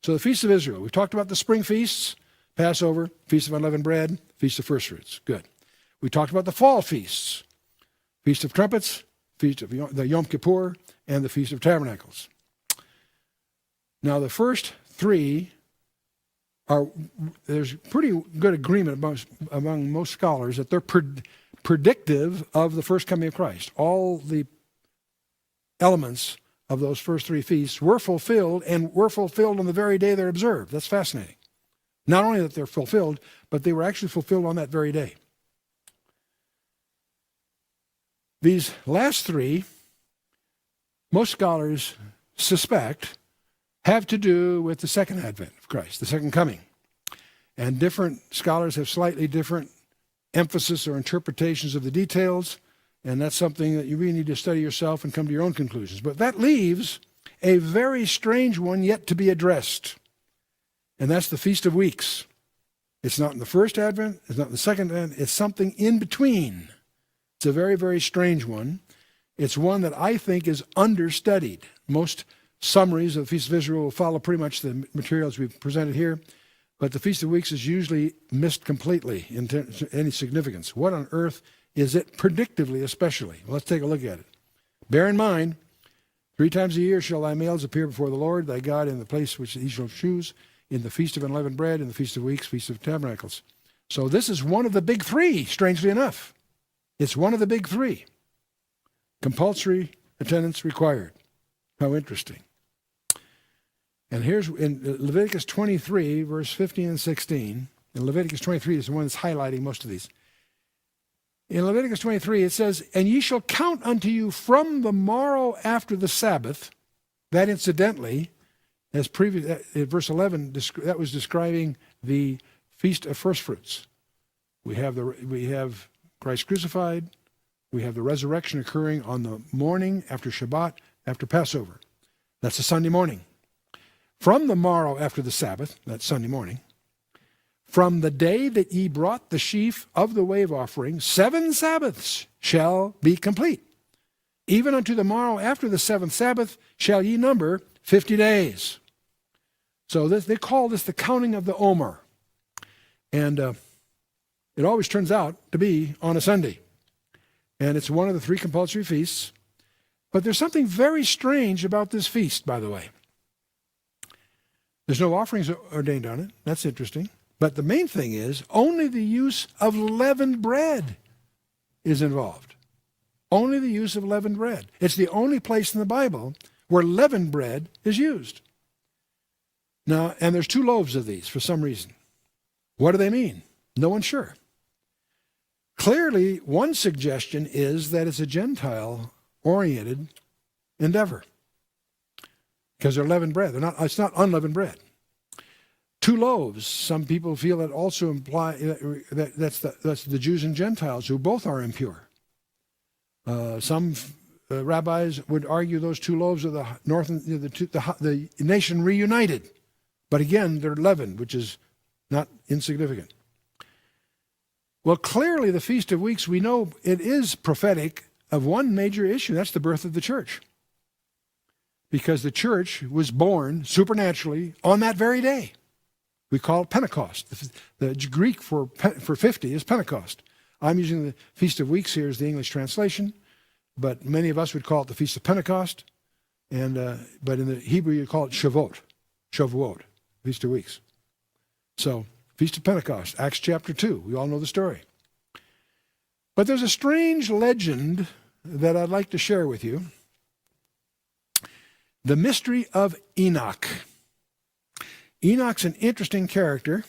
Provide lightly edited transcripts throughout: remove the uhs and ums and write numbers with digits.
So the Feast of Israel. We've talked about the spring feasts, Passover, Feast of Unleavened Bread, Feast of First Fruits. Good. We talked about the fall feasts, Feast of Trumpets, Feast of the Yom Kippur, and the Feast of Tabernacles. Now the first three there's pretty good agreement among most scholars that they're predictive of the first coming of Christ. All the elements of those first three feasts were fulfilled, and were fulfilled on the very day they're observed. That's fascinating. Not only that they're fulfilled, but they were actually fulfilled on that very day. These last three, most scholars suspect, have to do with the second advent of Christ, the second coming. And different scholars have slightly different emphasis or interpretations of the details, and that's something that you really need to study yourself and come to your own conclusions. But that leaves a very strange one yet to be addressed, and that's the Feast of Weeks. It's not in the first advent, it's not in the second advent, it's something in between. It's a very, very strange one. It's one that I think is understudied. Most summaries of the Feast of Israel will follow pretty much the materials we've presented here, but the Feast of Weeks is usually missed completely in any significance. What on earth is it, predictively especially? Well, let's take a look at it. Bear in mind, 3 times a year shall thy males appear before the Lord thy God in the place which he shall choose, in the Feast of Unleavened Bread, in the Feast of Weeks, Feast of Tabernacles. So this is one of the big three, strangely enough. It's one of the big three. Compulsory attendance required. How interesting. And here's in Leviticus 23, verse 15 and 16. And Leviticus 23 is the one that's highlighting most of these. In Leviticus 23, it says, "And ye shall count unto you from the morrow after the Sabbath," that incidentally, as previous, in verse 11, that was describing the Feast of First Fruits. We have Christ crucified. We have the resurrection occurring on the morning after Shabbat, after Passover. That's a Sunday morning. From the morrow after the Sabbath, that's Sunday morning, from the day that ye brought the sheaf of the wave offering, 7 Sabbaths shall be complete. Even unto the morrow after the 7th Sabbath shall ye number 50 days. So they call this the counting of the Omer. And it always turns out to be on a Sunday. And it's one of the 3 compulsory feasts. But there's something very strange about this feast, by the way. There's no offerings ordained on it. That's interesting. But the main thing is only the use of leavened bread is involved. Only the use of leavened bread. It's the only place in the Bible where leavened bread is used. Now, and there's 2 loaves of these for some reason. What do they mean? No one's sure. Clearly, one suggestion is that it's a Gentile-oriented endeavor because they're leavened bread. It's not unleavened bread. 2 loaves. Some people feel that also imply that that's the Jews and Gentiles who both are impure. Some rabbis would argue those 2 loaves are the north and the nation reunited, but again they're leavened, which is not insignificant. Well, clearly the Feast of Weeks, we know it is prophetic of one major issue. That's the birth of the church. Because the church was born supernaturally on that very day. We call it Pentecost. The Greek for 50 is Pentecost. I'm using the Feast of Weeks here as the English translation, but many of us would call it the Feast of Pentecost. But in the Hebrew, you call it Shavuot, Feast of Weeks. So, Feast of Pentecost, Acts chapter 2. We all know the story. But there's a strange legend that I'd like to share with you. The mystery of Enoch. Enoch's an interesting character.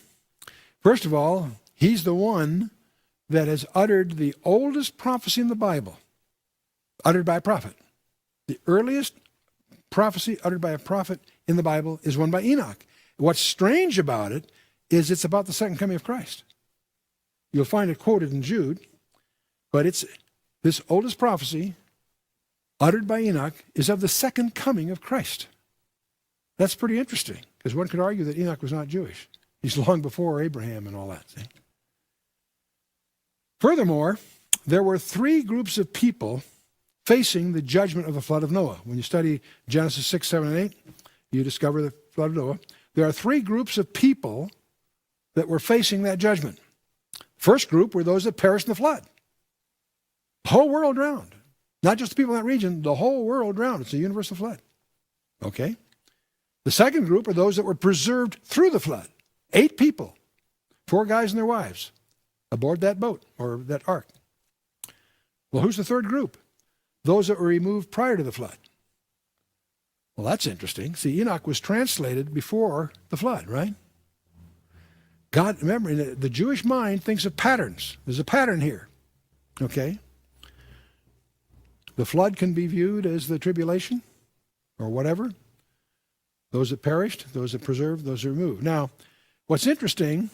First of all, he's the one that has uttered the oldest prophecy in the Bible, uttered by a prophet. The earliest prophecy uttered by a prophet in the Bible is one by Enoch. What's strange about it is it's about the second coming of Christ. You'll find it quoted in Jude, but it's this oldest prophecy uttered by Enoch is of the second coming of Christ. That's pretty interesting, because one could argue that Enoch was not Jewish. He's long before Abraham and all that. See? Furthermore, there were 3 groups of people facing the judgment of the flood of Noah. When you study Genesis 6, 7, and 8, you discover the flood of Noah. there are three groups of people that were facing that judgment. First group were those that perished in the flood. The whole world drowned. Not just the people in that region, the whole world drowned. It's a universal flood. Okay? The second group are those that were preserved through the flood. 8 people, 4 guys and their wives, aboard that boat or that ark. Well, who's the third group? Those that were removed prior to the flood. Well, that's interesting. See, Enoch was translated before the flood, right? God, remember, the Jewish mind thinks of patterns. There's a pattern here. Okay? The flood can be viewed as the tribulation or whatever. Those that perished, those that preserved, those that removed. Now, what's interesting,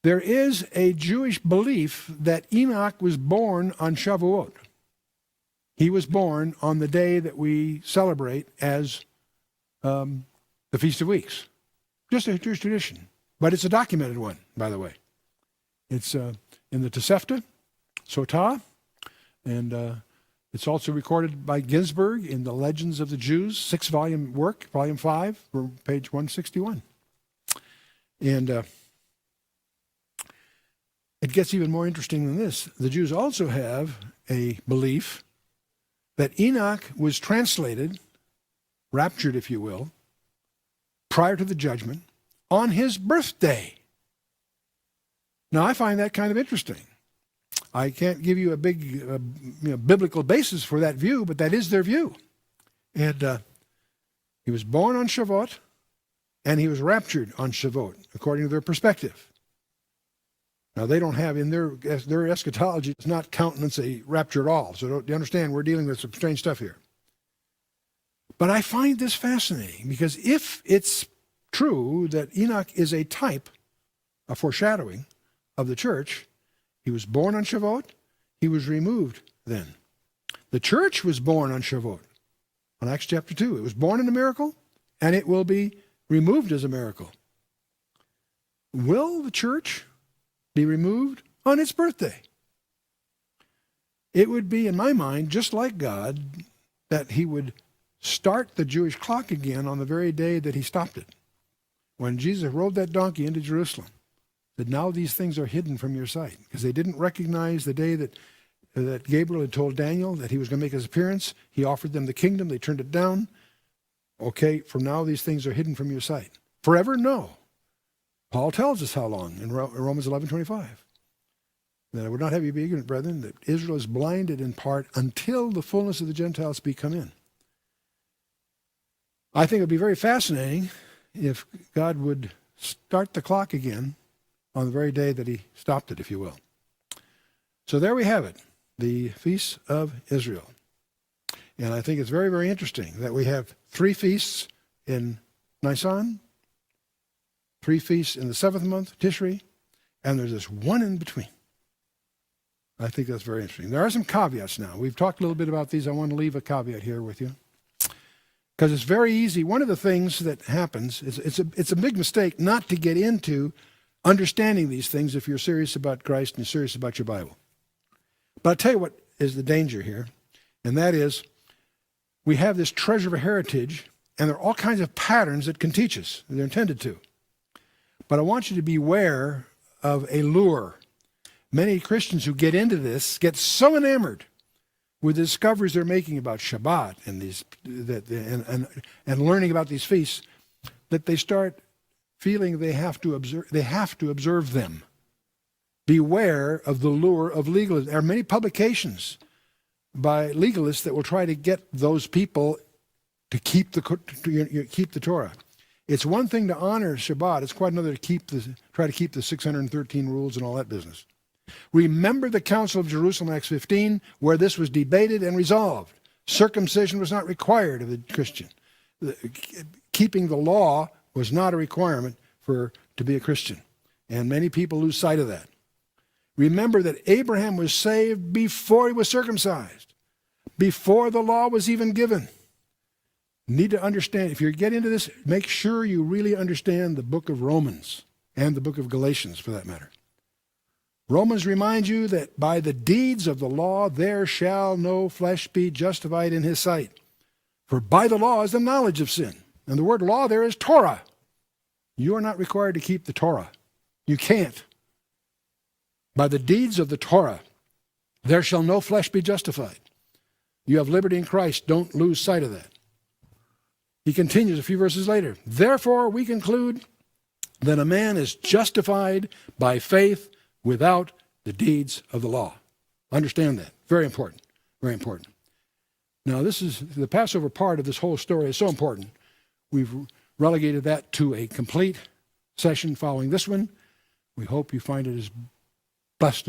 there is a Jewish belief that Enoch was born on Shavuot. He was born on the day that we celebrate as the Feast of Weeks. Just a Jewish tradition. But it's a documented one, by the way. It's in the Tosefta, Sotah, and it's also recorded by Ginsburg in the Legends of the Jews, 6-volume work, volume 5, page 161. And it gets even more interesting than this. The Jews also have a belief that Enoch was translated, raptured, if you will, prior to the judgment, on his birthday. Now, I find that kind of interesting. I can't give you a big biblical basis for that view, but that is their view. And he was born on Shavuot, and he was raptured on Shavuot, according to their perspective. Now, they don't have, in their eschatology, does not countenance a rapture at all. So you understand, we're dealing with some strange stuff here. But I find this fascinating, because if it's true that Enoch is a type, a foreshadowing of the church, he was born on Shavuot, he was removed then. The church was born on Shavuot, on Acts chapter 2. It was born in a miracle, and it will be removed as a miracle. Will the church be removed on its birthday? It would be, in my mind, just like God, that he would start the Jewish clock again on the very day that he stopped it. When Jesus rode that donkey into Jerusalem, that now these things are hidden from your sight, because they didn't recognize the day that Gabriel had told Daniel that he was going to make his appearance. He offered them the kingdom. They turned it down. Okay, from now these things are hidden from your sight. Forever? No. Paul tells us how long in Romans 11:25. That I would not have you be ignorant, brethren, that Israel is blinded in part until the fullness of the Gentiles be come in. I think it would be very fascinating if God would start the clock again on the very day that he stopped it, if you will. So there we have it, the feasts of Israel. And I think it's very, very interesting that we have 3 feasts in Nisan, 3 feasts in the 7th month, Tishri, and there's this one in between. I think that's very interesting. There are some caveats now. We've talked a little bit about these. I want to leave a caveat here with you, because it's very easy. One of the things that happens is it's a big mistake not to get into understanding these things if you're serious about Christ and serious about your Bible. But I'll tell you what is the danger here, and that is we have this treasure of heritage, and there are all kinds of patterns that can teach us. They're intended to. But I want you to beware of a lure. Many Christians who get into this get so enamored with the discoveries they're making about Shabbat and learning about these feasts that they start feeling they have to observe them. Beware of the lure of legalism. There are many publications by legalists that will try to get those people to keep the Torah. It's one thing to honor Shabbat. It's quite another to try to keep the 613 rules and all that business. Remember the Council of Jerusalem, Acts 15, where this was debated and resolved. Circumcision was not required of the Christian. Keeping the law was not a requirement to be a Christian. And many people lose sight of that. Remember that Abraham was saved before he was circumcised, before the law was even given. You need to understand, if you get into this, make sure you really understand the book of Romans and the book of Galatians, for that matter. Romans reminds you that by the deeds of the law there shall no flesh be justified in his sight. For by the law is the knowledge of sin. And the word law there is Torah. You are not required to keep the Torah. You can't. By the deeds of the Torah, there shall no flesh be justified. You have liberty in Christ. Don't lose sight of that. He continues a few verses later. Therefore, we conclude that a man is justified by faith without the deeds of the law. Understand that. Very important. Very important. Now, this is the Passover part of this whole story is so important. We've relegated that to a complete session following this one. We hope you find it as blessed as